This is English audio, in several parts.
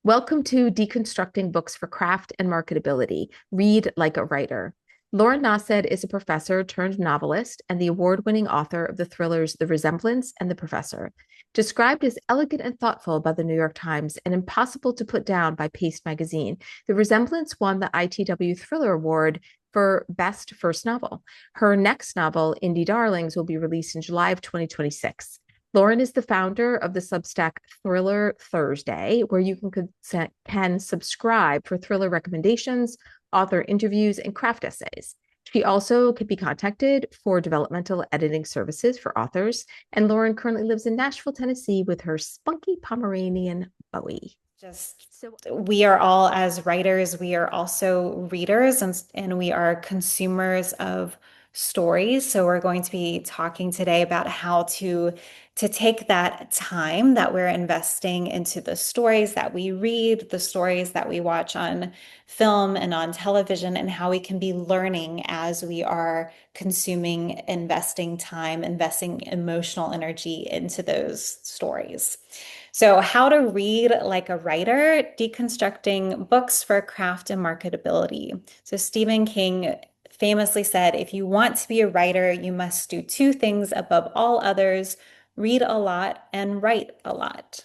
Welcome to Deconstructing Books for Craft and Marketability. Read like a writer. Lauren Nassed is a professor turned novelist and the award-winning author of the thrillers The Resemblance and The Professor. Described as elegant and thoughtful by the New York Times and impossible to put down by Paste magazine, The Resemblance won the ITW Thriller Award for Best First Novel. Her next novel, Indie Darlings, will be released in July of 2026. Lauren is the founder of the Substack Thriller Thursday, where you can subscribe for thriller recommendations, author interviews, and craft essays. She also can be contacted for developmental editing services for authors. And Lauren currently lives in Nashville, Tennessee with her spunky Pomeranian Bowie. We are all, as writers, we are also readers, and we are consumers of stories. So we're going to be talking today about how to take that time that we're investing into the stories that we read, the stories that we watch on film and on television, and how we can be learning as we are consuming, investing time, investing emotional energy into those stories. So, how to read like a writer, deconstructing books for craft and marketability. So, Stephen King famously said, if you want to be a writer, you must do two things above all others: read a lot and write a lot.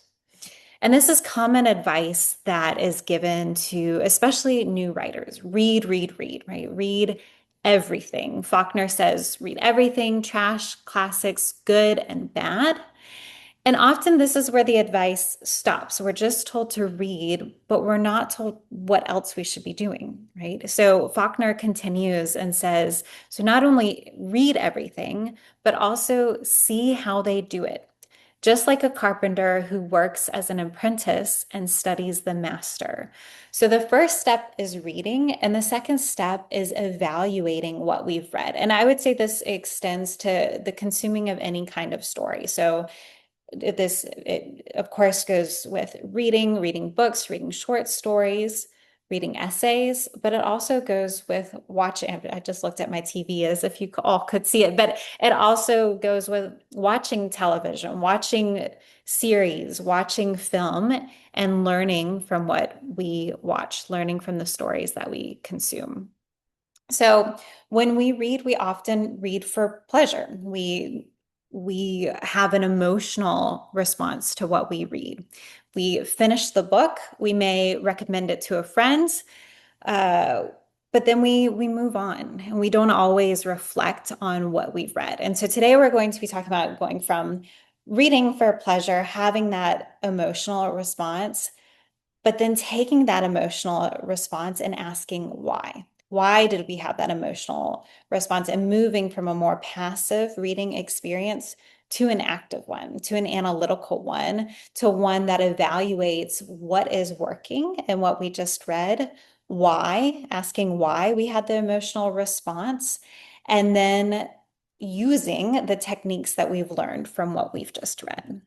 And this is common advice that is given to especially new writers. Read, read, read, right? Read everything. Faulkner says, read everything, trash, classics, good and bad. And often this is where the advice stops. We're just told to read, but we're not told what else we should be doing, right? So Faulkner continues and says, so not only read everything, but also see how they do it. Just like a carpenter who works as an apprentice and studies the master. So the first step is reading, and the second step is evaluating what we've read. And I would say this extends to the consuming of any kind of story. So it of course goes with reading books, reading short stories, reading essays, but it also goes with watching. I just looked at my TV as if you all could see it, but it also goes with watching television, watching series, watching film, and learning from what we watch, learning from the stories that we consume. So when we read, we often read for pleasure. We have an emotional response to what we read. We finish the book, we may recommend it to a friend, uh, but then we move on and we don't always reflect on what we've read. And so today we're going to be talking about going from reading for pleasure, having that emotional response, but then taking that emotional response and asking why. Why did we have that emotional response, and moving from a more passive reading experience to an active one, to an analytical one, to one that evaluates what is working and what we just read, why, asking why we had the emotional response, and then using the techniques that we've learned from what we've just read.